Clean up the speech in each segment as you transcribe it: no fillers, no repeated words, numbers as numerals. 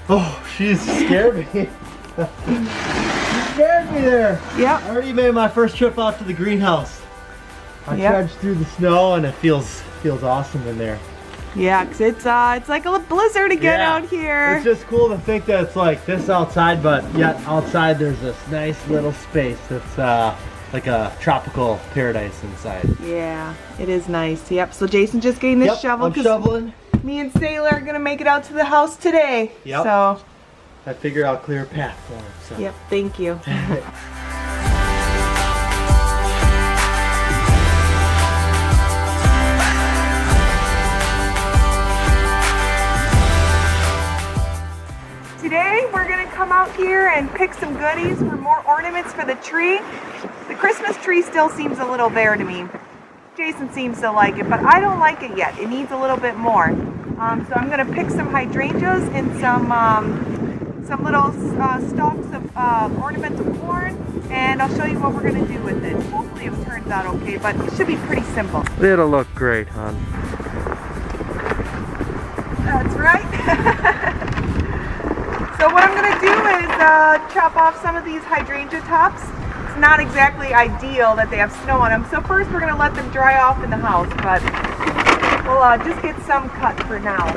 Oh, she scared me. She scared me there. Yep. I already made my first trip out to the greenhouse. I trudged through the snow and it feels awesome in there. Yeah, 'cause it's like a blizzard again out here. It's just cool to think that it's like this outside, but yet outside there's this nice little space that's like a tropical paradise inside. Yeah, it is nice. Yep, so Jason's just getting this shovel. I'm shoveling. Me and Sailor are gonna make it out to the house today. Yep. So I figured I'll clear a path for him. So. Yep, thank you. Today we're gonna come out here and pick some goodies for more ornaments for the tree. The Christmas tree still seems a little bare to me. Jason seems to like it, but I don't like it yet. It needs a little bit more. So I'm gonna pick some hydrangeas and some little stalks of ornamental corn, and I'll show you what we're gonna do with it. Hopefully it turns out okay, but it should be pretty simple. It'll look great, hon. That's right. So what I'm gonna do is chop off some of these hydrangea tops. It's not exactly ideal that they have snow on them, so first we're gonna let them dry off in the house, but we'll just get some cut for now.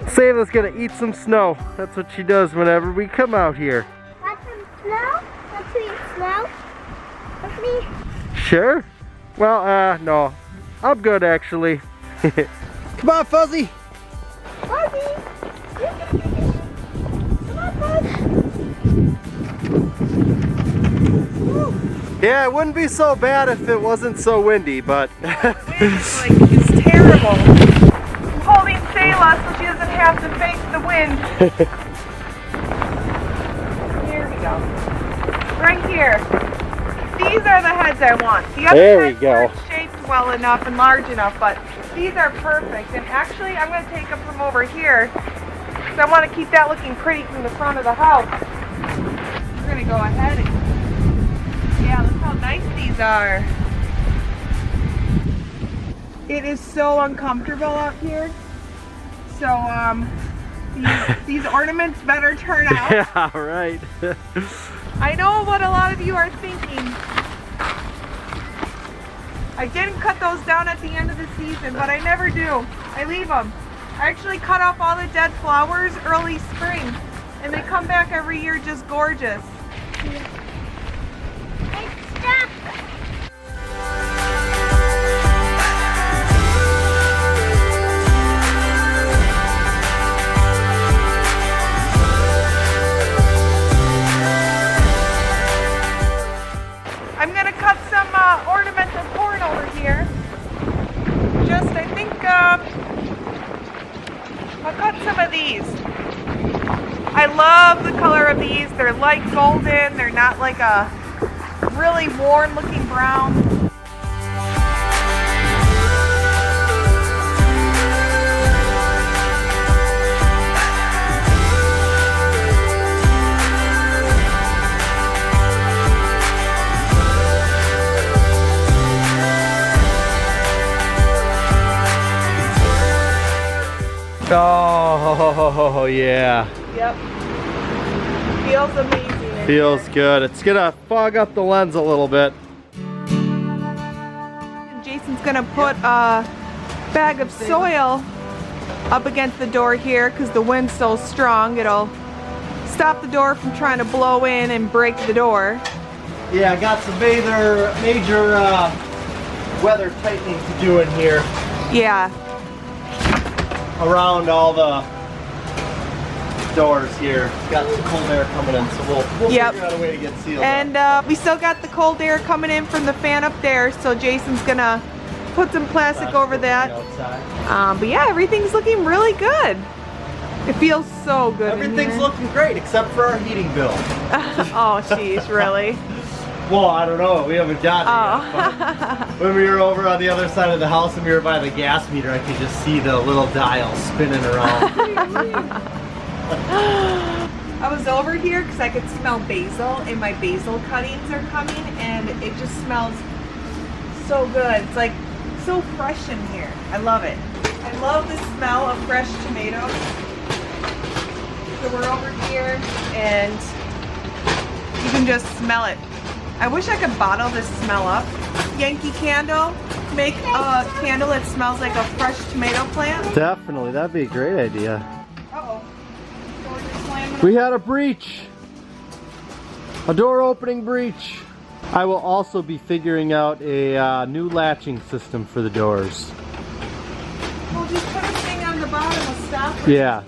Sayla's gonna eat some snow. That's what she does whenever we come out here. Want some snow? Want to eat snow? With me? Sure. Well, no. I'm good, actually. Come on, Fuzzy. Fuzzy! Come on, Fuzz! Yeah, it wouldn't be so bad if it wasn't so windy, but... It's terrible. I'm holding Sayla so she doesn't have to face the wind. Here we go. Right here. These are the heads I want. The other There we heads go. aren't shaped well enough and large enough, but these are perfect. And actually, I'm going to take them from over here because I want to keep that looking pretty from the front of the house. We're going to go ahead and, yeah, look how nice these are. It is so uncomfortable out here. So, these ornaments better turn out. Yeah, right. I know what a lot of you are thinking. I didn't cut those down at the end of the season, but I never do. I leave them. I actually cut off all the dead flowers early spring, and they come back every year just gorgeous. Hey, stop! I'm gonna cut some ornamental corn over here. Just, I think, I'll cut some of these. I love the color of these. They're light golden. They're not like a really worn looking brown. Oh, yeah. Yep. Feels amazing. in Feels here. good. It's gonna fog up the lens a little bit. Jason's gonna put a bag of soil up against the door here because the wind's so strong it'll stop the door from trying to blow in and break the door. Yeah, I got some major weather tightening to do in here Yeah. around all the doors here. Got some cold air coming in, so we'll Yep. figure out a way to get sealed. And we still got the cold air coming in from the fan up there, so Jason's gonna put some plastic over that. But yeah, everything's looking really good. It feels so good. Everything's looking great except for our heating bill. Oh, jeez, really? Well, I don't know. We haven't gotten it yet. But when we were over on the other side of the house and we were by the gas meter, I could just see the little dial spinning around. I was was over here because I could smell basil, and my basil cuttings are coming, and it just smells so good. It's like so fresh in here. I love it. I love the smell of fresh tomatoes. So we're over here, and you can just smell it. I wish I could bottle this smell up. Yankee Candle, make a candle that smells like a fresh tomato plant. Definitely, that'd be a great idea. Uh-oh. Doors are slamming. We had a breach. A door opening breach. I will also be figuring out a new latching system for the doors. We'll just put a thing on the bottom with stop. Yeah.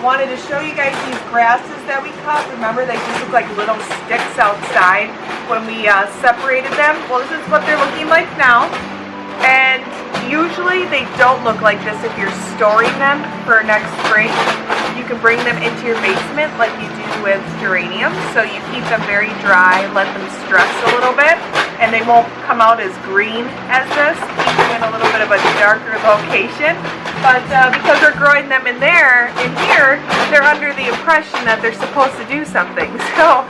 Wanted to show you guys these grasses that we cut. Remember, they just look like little sticks outside when we separated them. Well, this is what they're looking like now. And usually they don't look like this if you're storing them for next spring. You can bring them into your basement like you do with geraniums. So you keep them very dry, let them stress a little bit, and they won't come out as green as this. Keep them in a little bit of a darker location. But because we're growing them in here, they're under the impression that they're supposed to do something. So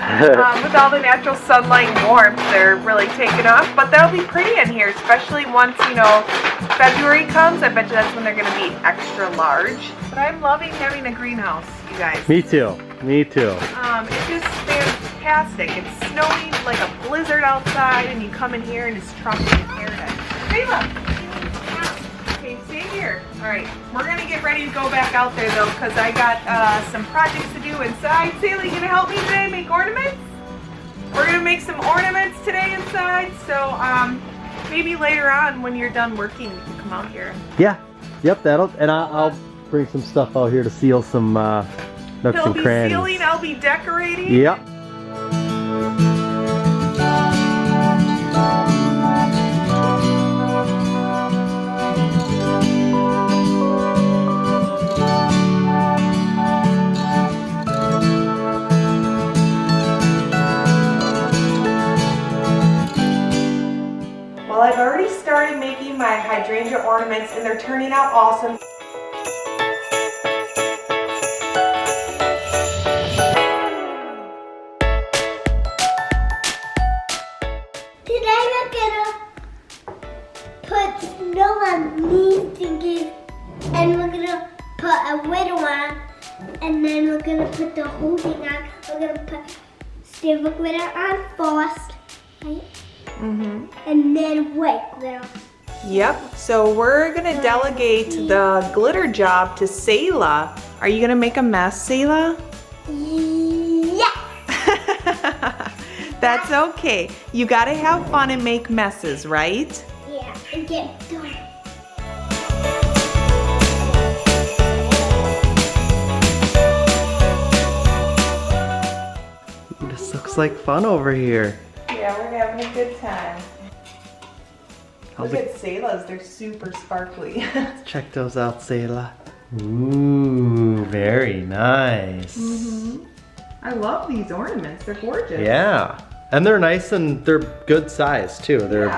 with all the natural sunlight and warmth, they're really taken off. But they'll be pretty in here, especially once, you know, February comes. I bet you that's when they're going to be extra large. But I'm loving having a greenhouse, you guys. Me too. Me too. It's just fantastic. It's snowing like a blizzard outside, and you come in here and it's tropical paradise. Hey, look. Okay, stay here. All right, we're gonna get ready to go back out there though, because I got some projects to do inside. Saley, you gonna help me today make ornaments? We're gonna make some ornaments today inside. So maybe later on when you're done working, you can come out here. Yeah. Yep. I'll bring some stuff out here to seal some nooks He'll and crannies. be sealing. I'll be decorating. Yep. Well, I've already started making my hydrangea ornaments, and they're turning out awesome. Today we're gonna put snow on these thingies, and we're gonna put a widow on, and then we're gonna put the whole thing on. We're gonna put silver glitter on first, right? And then white glitter. Yep, so we're gonna delegate the glitter job to Sayla. Are you gonna make a mess, Sayla? Yeah. That's okay. You gotta have fun and make messes, right? Yeah, and get done. This looks like fun over here. Yeah, we're having a good time. How's Look it? at Sayla's, they're super sparkly. Check those out, Sayla. Ooh, very nice. I love these ornaments, they're gorgeous. Yeah, and they're nice and they're good size too. They're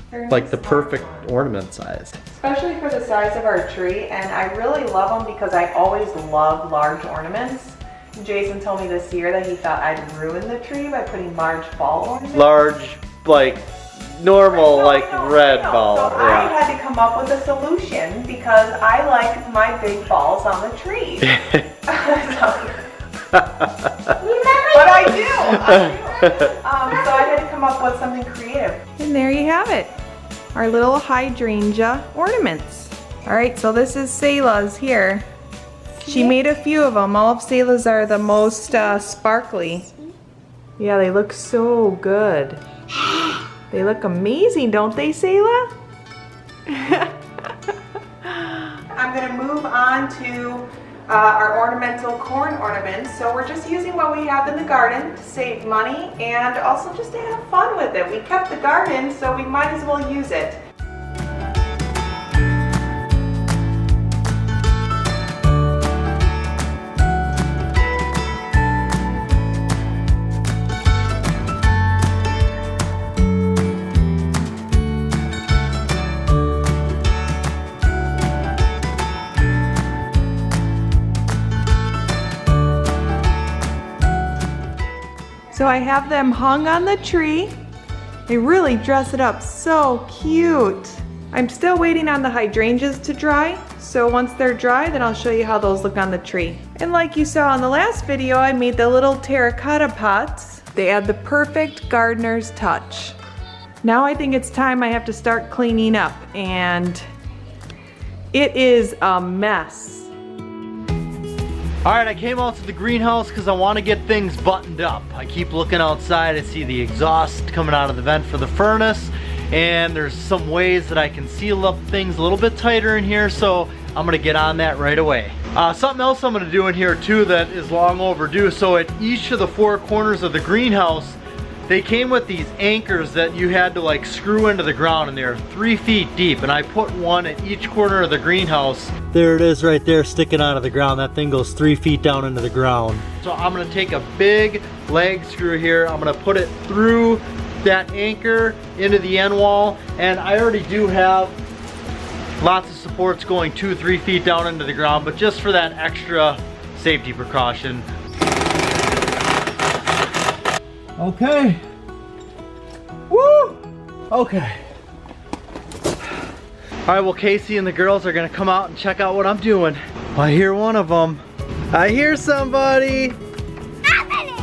They're like nice the small perfect ones. ornament size. Especially for the size of our tree, and I really love them because I always love large ornaments. Jason told me this year that he thought I'd ruin the tree by putting large ball ornaments. Large, like normal, like red ball. So I had to come up with a solution because I like my big balls on the tree. But I do. So I had to come up with something creative. And there you have it. Our little hydrangea ornaments. All right, so this is Sayla's here. She made a few of them. All of Sayla's are the most sparkly. Yeah, they look so good. They look amazing, don't they, Sayla? I'm gonna move on to our ornamental corn ornaments. So we're just using what we have in the garden to save money and also just to have fun with it. We kept the garden, so we might as well use it. So I have them hung on the tree. They really dress it up so cute. I'm still waiting on the hydrangeas to dry. So once they're dry, then I'll show you how those look on the tree. And like you saw in the last video, I made the little terracotta pots. They add the perfect gardener's touch. Now I think it's time I have to start cleaning up, and it is a mess. All right, I came out to the greenhouse because I want to get things buttoned up. I keep looking outside, I see the exhaust coming out of the vent for the furnace, and there's some ways that I can seal up things a little bit tighter in here, so I'm gonna get on that right away. Something else I'm gonna do in here too that is long overdue. So at each of the 4 corners of the greenhouse, they came with these anchors that you had to like screw into the ground, and they're 3 feet deep, and I put one at each corner of the greenhouse. There it is right there sticking out of the ground. That thing goes 3 feet down into the ground. So I'm gonna take a big leg screw here, I'm gonna put it through that anchor into the end wall, and I already do have lots of supports going 2-3 feet down into the ground, but just for that extra safety precaution. Okay. Woo! Okay. All right, well, Casey and the girls are gonna come out and check out what I'm doing. I hear one of them. I hear somebody.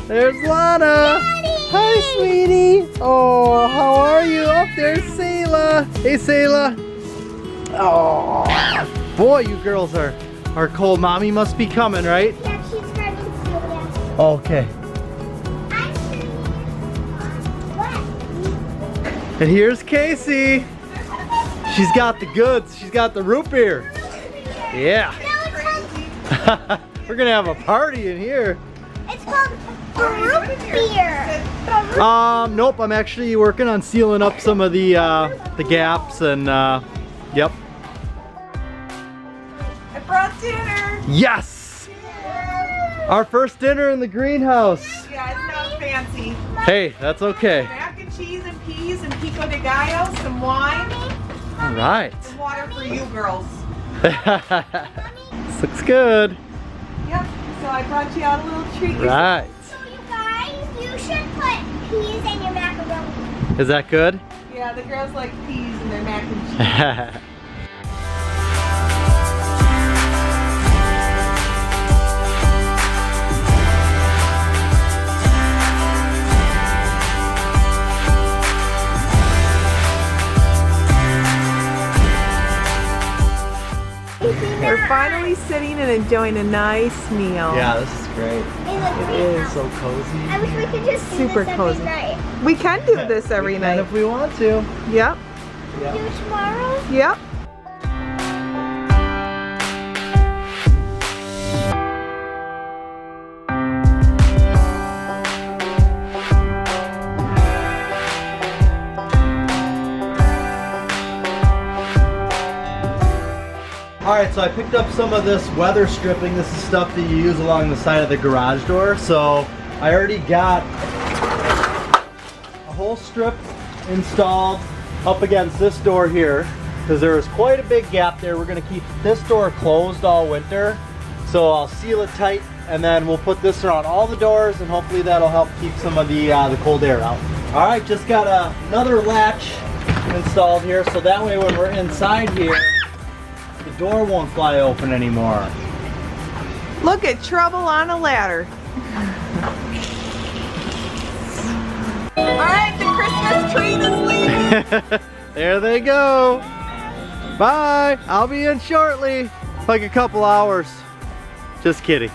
There's Lana. Daddy. Hi, sweetie. Oh, how are you? Up there's Sayla. Hey, Sayla. Oh, boy, you girls are cold. Mommy must be coming, right? Yeah, she's driving Celia. Okay. I'm sure what? And here's Casey. She's got the goods. She's got the root beer. Yeah. We're gonna have a party in here. It's called root beer. Nope. I'm actually working on sealing up some of the gaps and yep. I brought dinner. Yes. Our first dinner in the greenhouse. Yeah, it's not fancy. Hey, that's okay. Mac and cheese and peas and pico de gallo, some wine, All right. some water for you girls. This looks good. Yep, so I brought you out a little treat. Right. So you guys, you should put peas in your macaroni. Is that good? Yeah, the girls like peas in their mac and cheese. We're finally sitting and enjoying a nice meal. Yeah, this is great. It is so cozy. I wish we could just do Super this cozy. every night. We can do this every We can night. if we want to. Yep, Do it tomorrow? yep. Alright, so I picked up some of this weather stripping. This is stuff that you use along the side of the garage door. So I already got a whole strip installed up against this door here, because there was quite a big gap there. We're going to keep this door closed all winter. So I'll seal it tight, and then we'll put this around all the doors, and hopefully that'll help keep some of the cold air out. Alright, just got another latch installed here, so that way when we're inside here, the door won't fly open anymore. Look at trouble on a ladder. All right, the Christmas tree is leaving. There they go. Bye. I'll be in shortly. Like a couple hours. Just kidding.